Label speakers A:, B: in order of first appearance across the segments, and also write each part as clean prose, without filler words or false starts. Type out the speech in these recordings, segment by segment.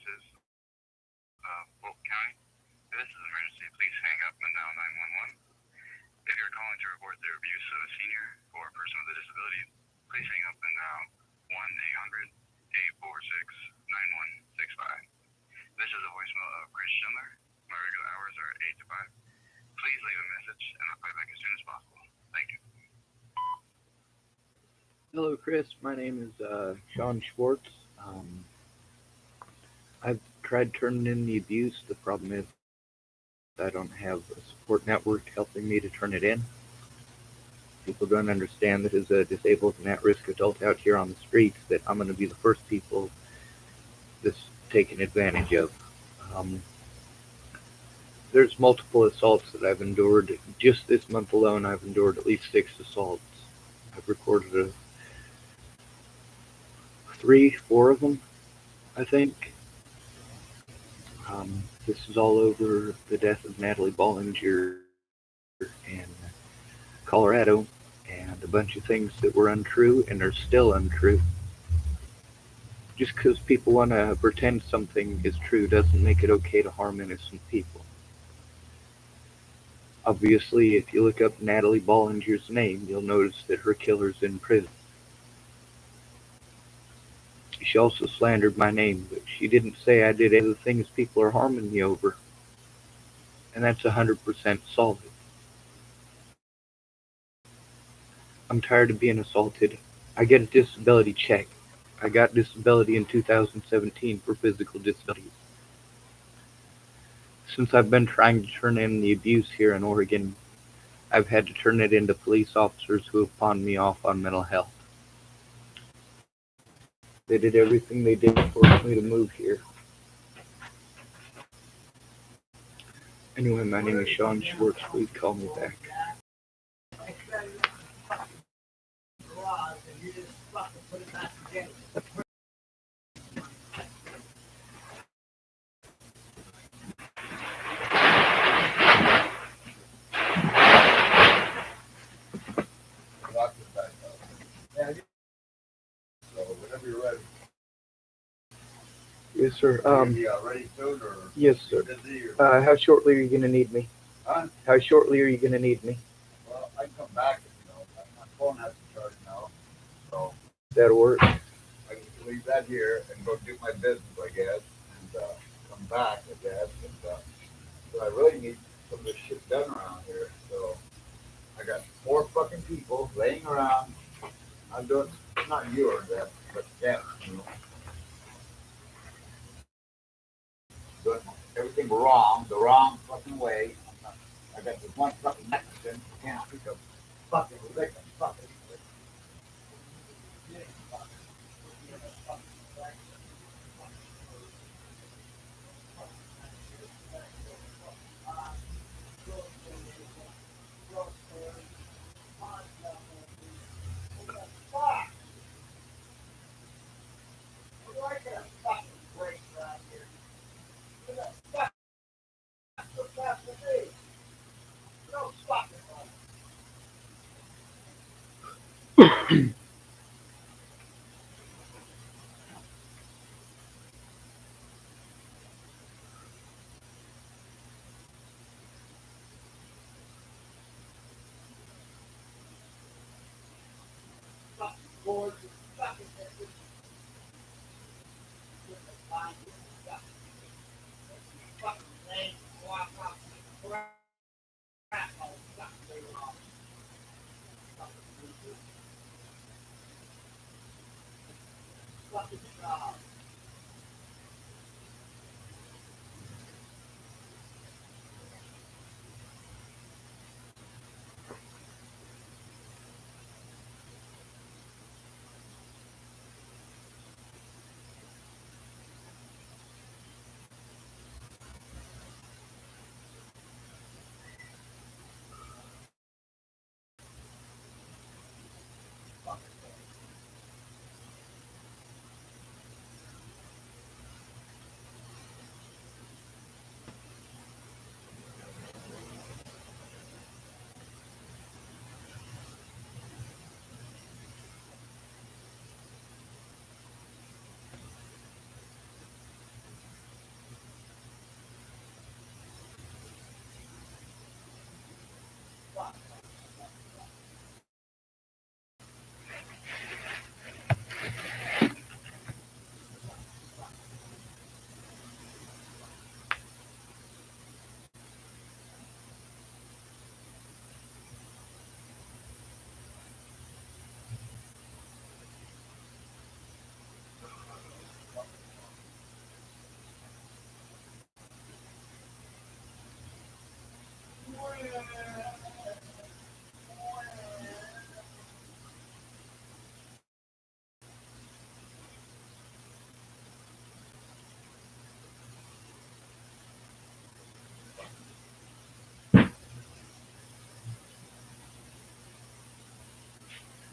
A: Services of Polk County. If this is an emergency, please hang up and dial 911. If you're calling to report the abuse of a senior or a person with a disability, please hang up and dial 1-800-846-9165. This is a voicemail of Chris Schindler. My regular hours are 8 to 5. Please leave a message and I'll call you back as soon as possible. Thank you.
B: Hello, Chris. My name is Sean Schwartz. I've tried turning in the abuse. The problem is I don't have a support network helping me to turn it in. People don't understand that as a disabled and at-risk adult out here on the streets that I'm going to be the first people that's taken advantage of. There's multiple assaults that I've endured. Just this month alone, I've endured at least 6 assaults. I've recorded 4 of them, I think. This is all over the death of Natalie Bollinger in Colorado, and a bunch of things that were untrue and are still untrue. Just because people want to pretend something is true doesn't make it okay to harm innocent people. Obviously, if you look up Natalie Bollinger's name, you'll notice that her killer's in prison. She also slandered my name, but she didn't say I did any of the things people are harming me over. And that's 100% solid. I'm tired of being assaulted. I get a disability check. I got disability in 2017 for physical disabilities. Since I've been trying to turn in the abuse here in Oregon, I've had to turn it into police officers who have pawned me off on mental health. They did everything they did to force me to move here. Anyway, my name is Sean Schwartz. Please call me back.
C: So whenever you're ready.
B: Yes, sir.
C: Ready soon, or
B: Yes, sir.
C: busy, or?
B: How shortly are you going to need me?
C: Huh?
B: How shortly are you going to need me?
C: Well, I can come back, my phone has to charge now, so
B: That'll work.
C: I can leave that here and go do my business, I guess, and come back, I guess, and but I really need some of this shit done around here, so I got 4 fucking people laying around. I'm doing, not you or that, but them, doing everything wrong, the wrong fucking way. I got this one fucking Mexican, can't speak a fucking lick of fucking.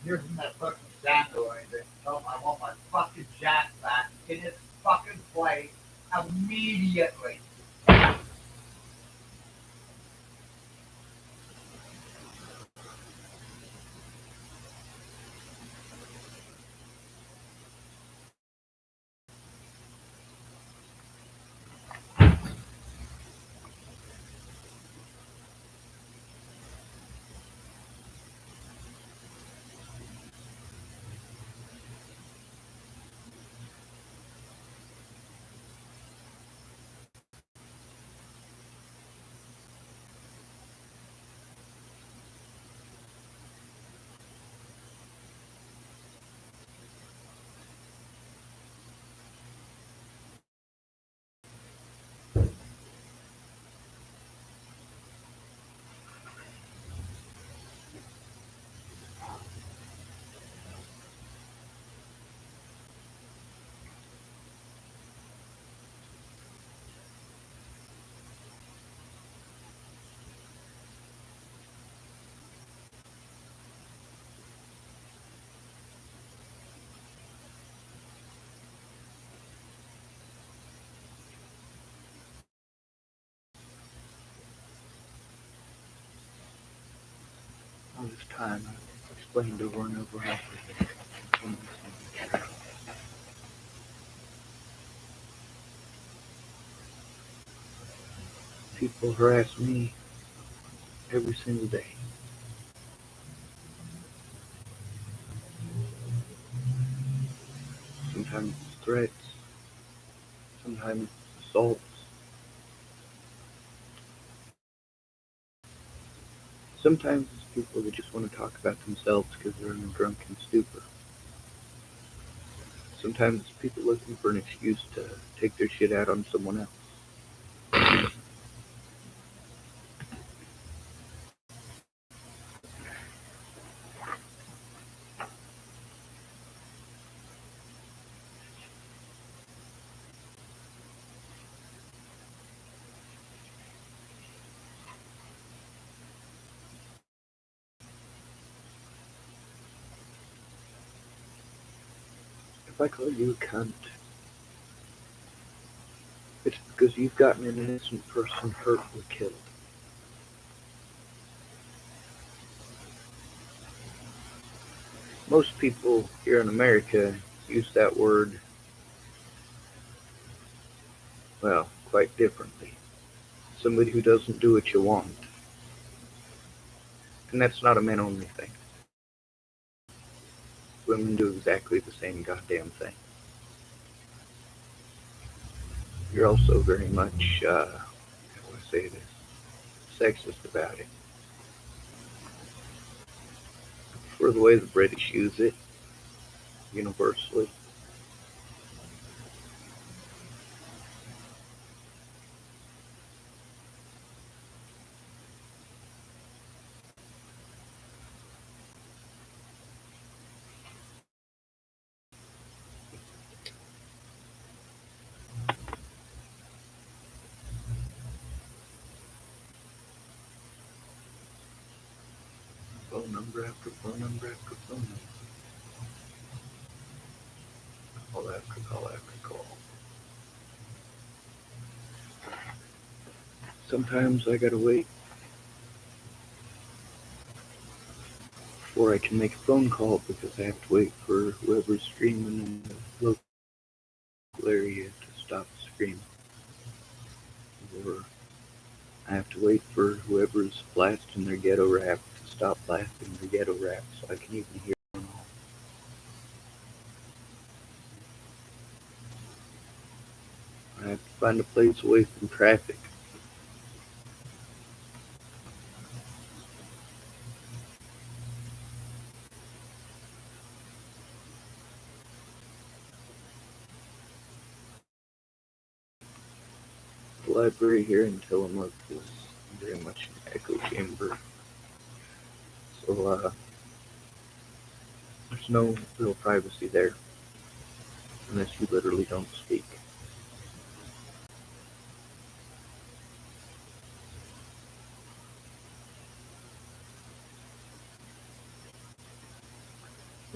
C: hear from that fucking scandal or anything. Tell them I want my fucking jack back in its fucking place immediately.
B: All this time I've explained over and over how people harass me every single day. Sometimes it's threats, sometimes it's assaults, sometimes it's people that just want to talk about themselves because they're in a drunken stupor. Sometimes it's people looking for an excuse to take their shit out on someone else. If I call you a cunt, it's because you've gotten an innocent person hurt or killed. Most people here in America use that word, well, quite differently. Somebody who doesn't do what you want. And that's not a men-only thing. Women do exactly the same goddamn thing. You're also very much, how do I say this, sexist about it. For the way the British use it, universally. Phone number after phone number after phone number. Call after call after call. Sometimes I gotta wait before I can make a phone call because I have to wait for whoever's screaming in the local area to stop screaming. Or I have to wait for whoever's blasting their ghetto rap to stop blasting their ghetto rap so I can even hear them all. I have to find a place away from traffic. The library here in Tillamook is very much an echo chamber. So there's no real privacy there unless you literally don't speak.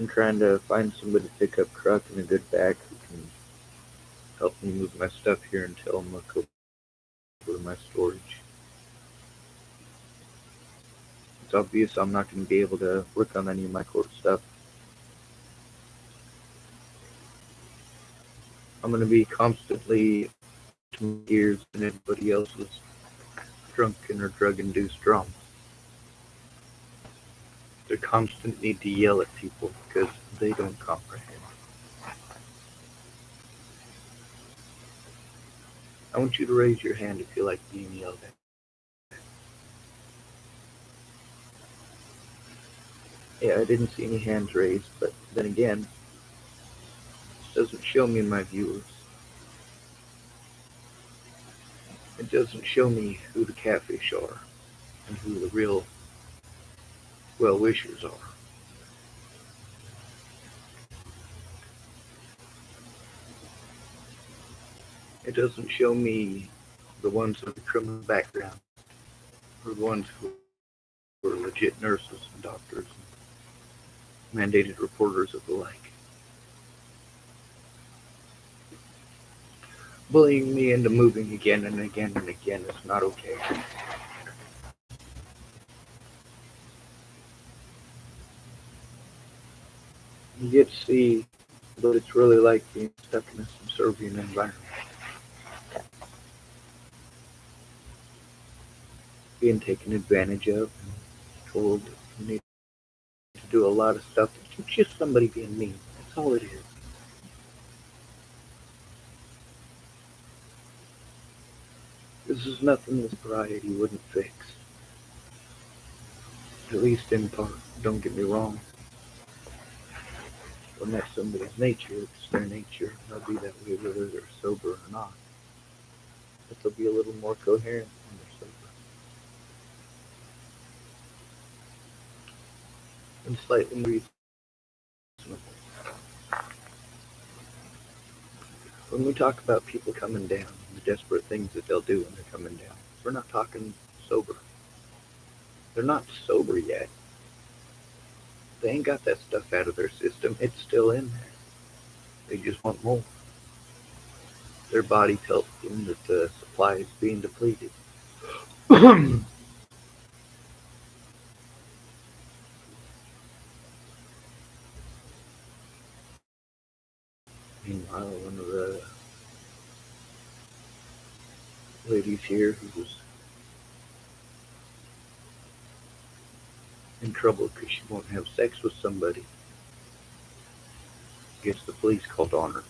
B: I'm trying to find somebody to pick up truck and a good back who can help me move my stuff here until I'm look over my storage. It's obvious I'm not going to be able to work on any of my core stuff. I'm going to be constantly to my ears and everybody else's drunken or drug-induced drama. They constantly need to yell at people because they don't comprehend. I want you to raise your hand if you like being yelled at. Yeah, I didn't see any hands raised, but then again, it doesn't show me my viewers. It doesn't show me who the catfish are and who the real well-wishers are. It doesn't show me the ones with the criminal background or the ones who are legit nurses and doctors and mandated reporters of the like. Bullying me into moving again and again and again is not okay. You get to see what it's really like being stuck in a subservient environment. Being taken advantage of and told you need to do a lot of stuff. It's just somebody being mean. That's all it is. This is nothing this variety wouldn't fix. At least in part. Don't get me wrong. When that's somebody's nature, it's their nature. They'll be that way whether they're sober or not. But they'll be a little more coherent when they're sober. And slightly more reasonable. When we talk about people coming down, the desperate things that they'll do when they're coming down, we're not talking sober. They're not sober yet. They ain't got that stuff out of their system. It's still in there. They just want more. Their body tells them that the supply is being depleted. Meanwhile, one of the ladies here who was in trouble because she won't have sex with somebody gets the police called on her.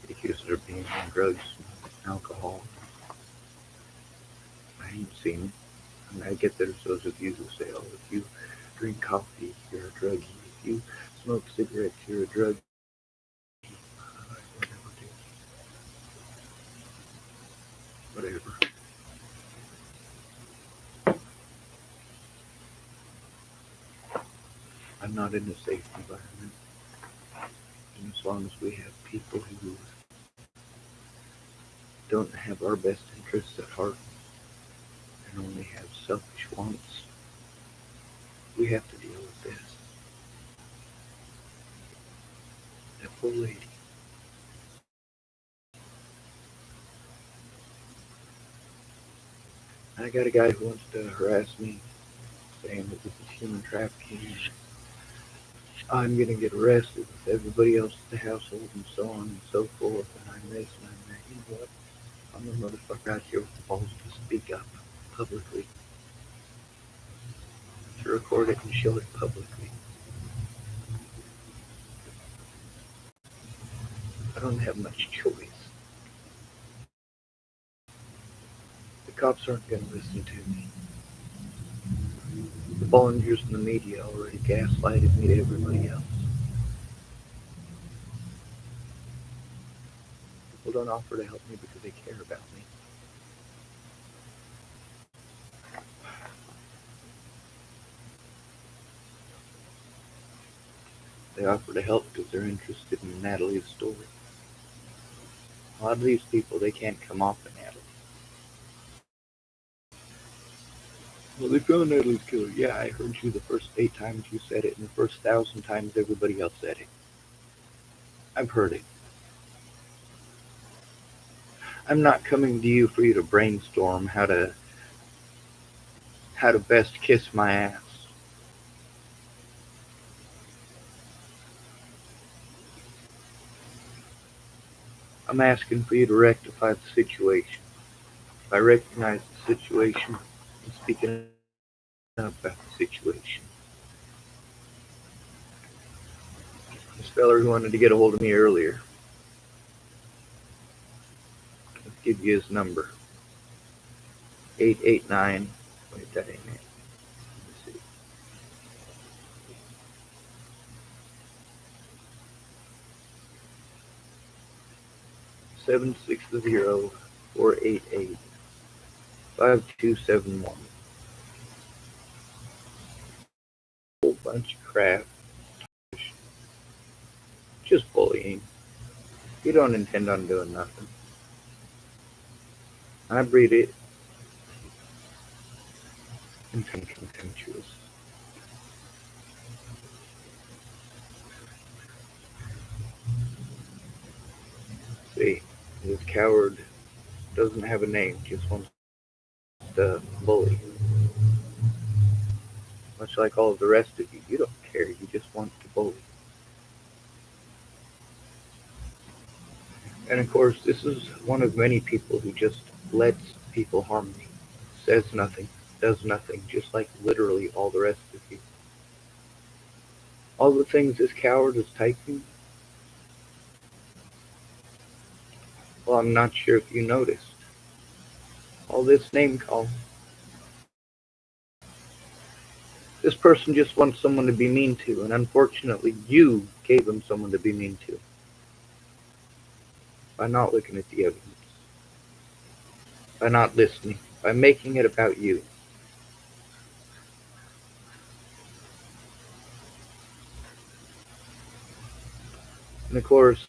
B: They accuse her of being on drugs and alcohol. I ain't seen it. I mean, I get there's those of you who say, oh, if you drink coffee, you're a druggie. If you smoke cigarettes, you're a druggie. Whatever. I'm not in a safe environment. And as long as we have people who don't have our best interests at heart and only have selfish wants, we have to deal with this. That poor lady. I got a guy who wants to harass me, saying that this is human trafficking. I'm going to get arrested with everybody else at the household and so on and so forth. And I'm this and I'm that. You know what? I'm the motherfucker out here with the balls to speak up publicly, to record it and show it publicly. I don't have much choice. The cops aren't going to listen to me. The volunteers in the media already gaslighted me to everybody else. People don't offer to help me because they care about me. They offer to help because they're interested in Natalie's story. A lot of these people, they can't come off of Natalie. Well, they found Natalie's killer. Yeah, I heard you the first 8 times you said it, and the first 1,000 times everybody else said it. I've heard it. I'm not coming to you for you to brainstorm how to best kiss my ass. I'm asking for you to rectify the situation. If I recognize the situation, I'm speaking up about the situation. This feller who wanted to get a hold of me earlier, let's give you his number. 889. Wait, that ain't it. Let's see. 760-488-5271. Whole bunch of crap. Just bullying. You don't intend on doing nothing. I breed it and contemptuous. See, this coward doesn't have a name, just wants to bully. Much like all of the rest of you, you don't care, you just want to bully. And of course, this is one of many people who just lets people harm me. Says nothing, does nothing, just like literally all the rest of you. All the things this coward is typing, well, I'm not sure if you noticed. All this name calling. This person just wants someone to be mean to, and unfortunately, you gave him someone to be mean to by not looking at the evidence, by not listening, by making it about you. And of course,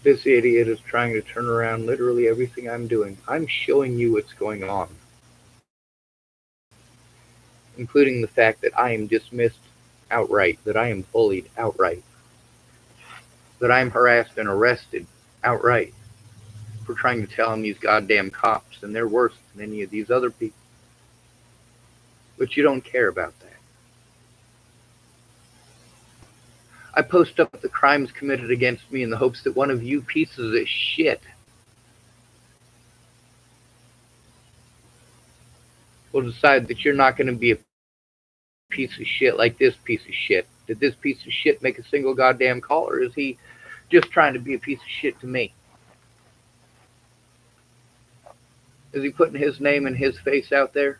B: this idiot is trying to turn around literally everything I'm doing. I'm showing you what's going on, including the fact that I am dismissed outright, that I am bullied outright, that I'm harassed and arrested outright for trying to tell him these goddamn cops, and they're worse than any of these other people. But you don't care about that. I post up the crimes committed against me in the hopes that one of you pieces of shit will decide that you're not going to be a piece of shit like this piece of shit. Did this piece of shit make a single goddamn call, or is he just trying to be a piece of shit to me? Is he putting his name and his face out there?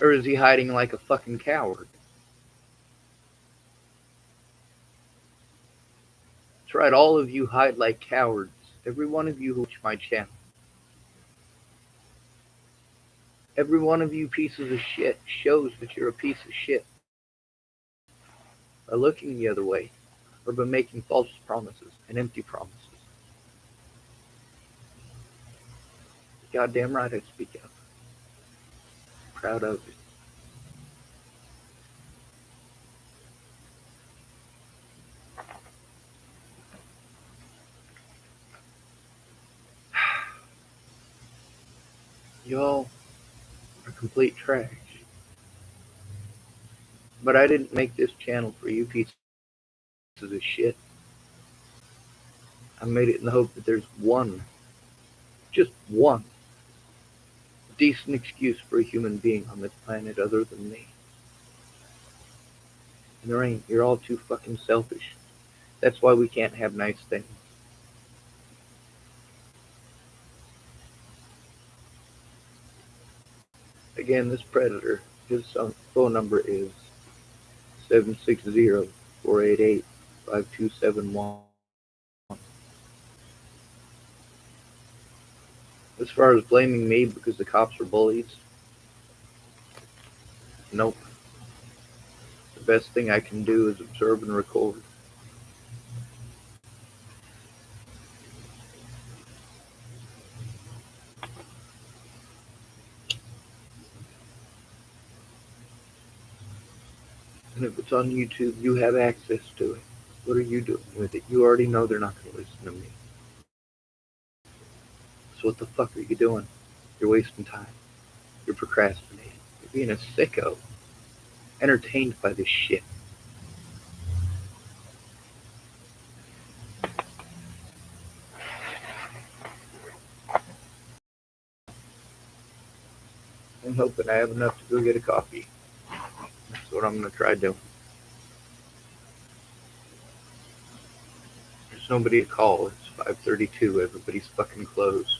B: Or is he hiding like a fucking coward? That's right, all of you hide like cowards. Every one of you who watch my channel. Every one of you pieces of shit shows that you're a piece of shit by looking the other way or by making false promises and empty promises. Goddamn right I speak up. Proud of it. Y'all are complete trash. But I didn't make this channel for you pieces of shit. I made it in the hope that there's one, just one, decent excuse for a human being on this planet other than me. And there ain't. You're all too fucking selfish. That's why we can't have nice things. Again, this predator, his phone number is 760-488-5271. As far as blaming me because the cops are bullies, nope. The best thing I can do is observe and record. And if it's on YouTube, you have access to it. What are you doing with it? You already know they're not going to listen to me. So what the fuck are you doing? You're wasting time. You're procrastinating. You're being a sicko. Entertained by this shit. I'm hoping I have enough to go get a coffee. That's what I'm going to try doing. There's nobody to call. It's 5:32. Everybody's fucking closed.